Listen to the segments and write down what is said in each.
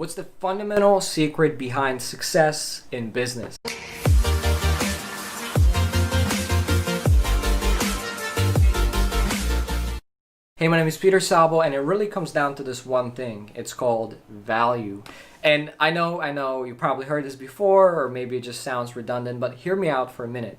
What's the fundamental secret behind success in business? Hey, my name is Szabo, and it really comes down to this one thing. It's called value. And I know, you probably heard this before, or maybe it just sounds redundant, but hear me out for a minute.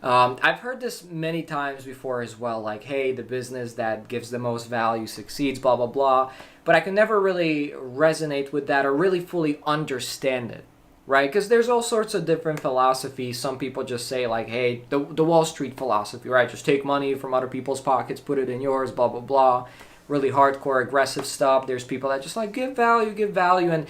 I've heard this many times before as well, like, hey, the business that gives the most value succeeds, blah, blah, blah. But I can never really resonate with that or really fully understand it, right? Because there's all sorts of different philosophies. Some people just say, like, hey, the Wall Street philosophy, right? Just take money from other people's pockets, put it in yours, blah, blah, blah. Really hardcore, aggressive stuff. There's people that just like, give value. And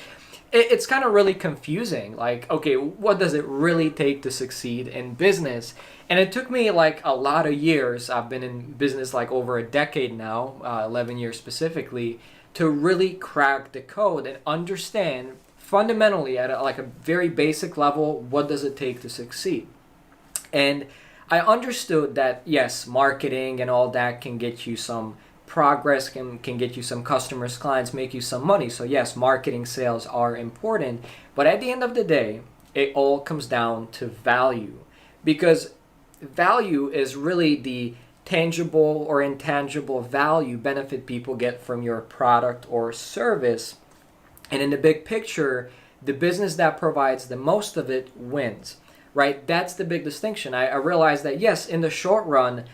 it's kind of really confusing. Like, okay, what does it really take to succeed in business? And it took me like a lot of years. I've been in business like over a decade now, 11 years specifically, to really crack the code and understand fundamentally at like a very basic level, what does it take to succeed? And I understood that, yes, marketing and all that can get you some progress, can get you some customers, clients, make you some money. So yes, marketing, sales are important. But at the end of the day, it all comes down to value. Because value is really the tangible or intangible value benefit people get from your product or service. And in the big picture, the business that provides the most of it wins, right? That's the big distinction. I realize that, yes, in the short run,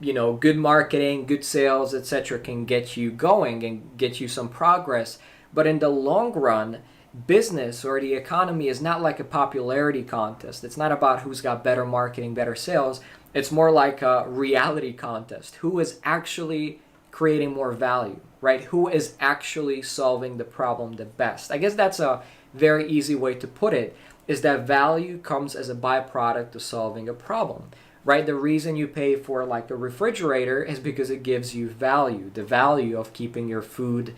good marketing, good sales, etc. can get you going and get you some progress. But in the long run, business or the economy is not like a popularity contest. It's not about who's got better marketing, better sales. It's more like a reality contest. Who is actually creating more value, right? Who is actually solving the problem the best? I guess that's a very easy way to put it, is that value comes as a byproduct of solving a problem, right? The reason you pay for like a refrigerator is because it gives you value, the value of keeping your food,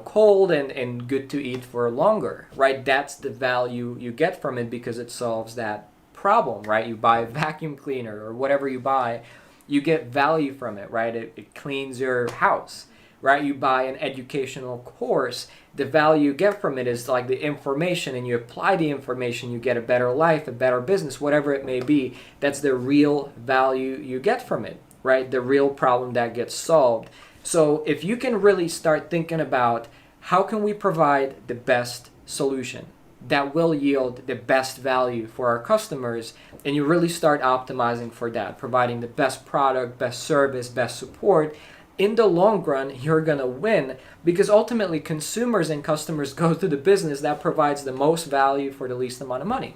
cold and good to eat for longer, right? That's the value you get from it because it solves that problem, right? You buy a vacuum cleaner or whatever you buy, you get value from it, right? It cleans your house, right? You buy an educational course, the value you get from it is like the information, and you apply the information, you get a better life, a better business, whatever it may be. That's the real value you get from it, right? The real problem that gets solved. So if you can really start thinking about how can we provide the best solution that will yield the best value for our customers, and you really start optimizing for that, providing the best product, best service, best support, in the long run, you're going to win, because ultimately consumers and customers go to the business that provides the most value for the least amount of money,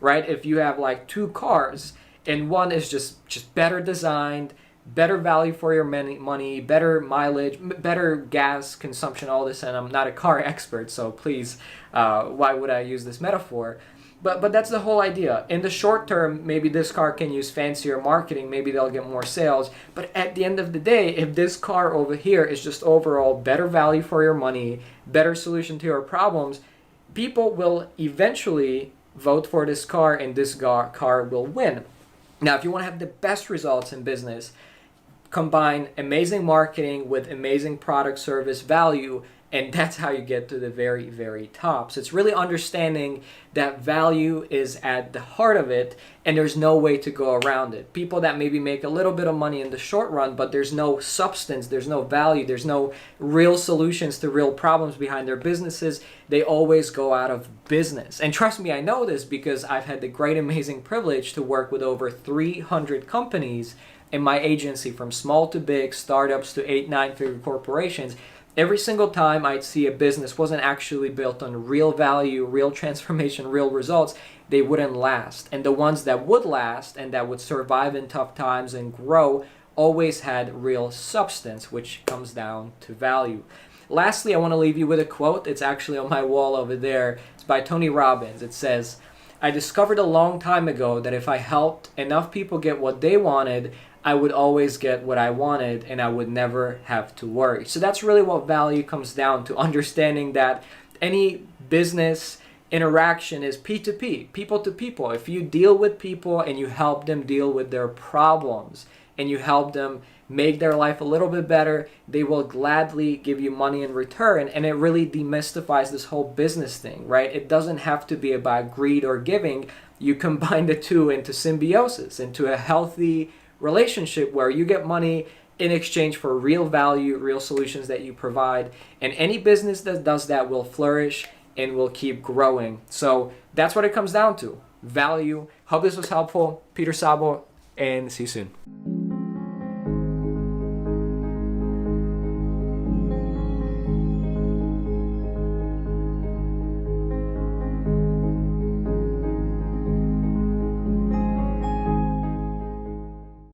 right? If you have like two cars and one is just better designed, better value for your money, better mileage, better gas consumption, all this, and I'm not a car expert, so please, why would I use this metaphor? But that's the whole idea. In the short term, maybe this car can use fancier marketing, maybe they'll get more sales, but at the end of the day, if this car over here is just overall better value for your money, better solution to your problems, people will eventually vote for this car, and this car will win. Now, if you want to have the best results in business, combine amazing marketing with amazing product, service, value, and that's how you get to the very, very top. So it's really understanding that value is at the heart of it, and there's no way to go around it. People that maybe make a little bit of money in the short run, but there's no substance, there's no value, there's no real solutions to real problems behind their businesses, they always go out of business. And trust me, I know this because I've had the great, amazing privilege to work with over 300 companies in my agency, from small to big, startups to 8-9-figure corporations. Every single time I'd see a business wasn't actually built on real value, real transformation, real results, they wouldn't last. And the ones that would last and that would survive in tough times and grow always had real substance, which comes down to value. Lastly, I want to leave you with a quote. It's actually on my wall over there. It's by Tony Robbins. It says, "I discovered a long time ago that if I helped enough people get what they wanted, I would always get what I wanted, and I would never have to worry." So that's really what value comes down to, understanding that any business interaction is P2P, people to people. If you deal with people and you help them deal with their problems, and you help them make their life a little bit better, they will gladly give you money in return. And it really demystifies this whole business thing, right? It doesn't have to be about greed or giving. You combine the two into symbiosis, into a healthy relationship where you get money in exchange for real value, real solutions that you provide. And any business that does that will flourish and will keep growing. So that's what it comes down to. Value. Hope this was helpful. Peter Szabo, and see you soon.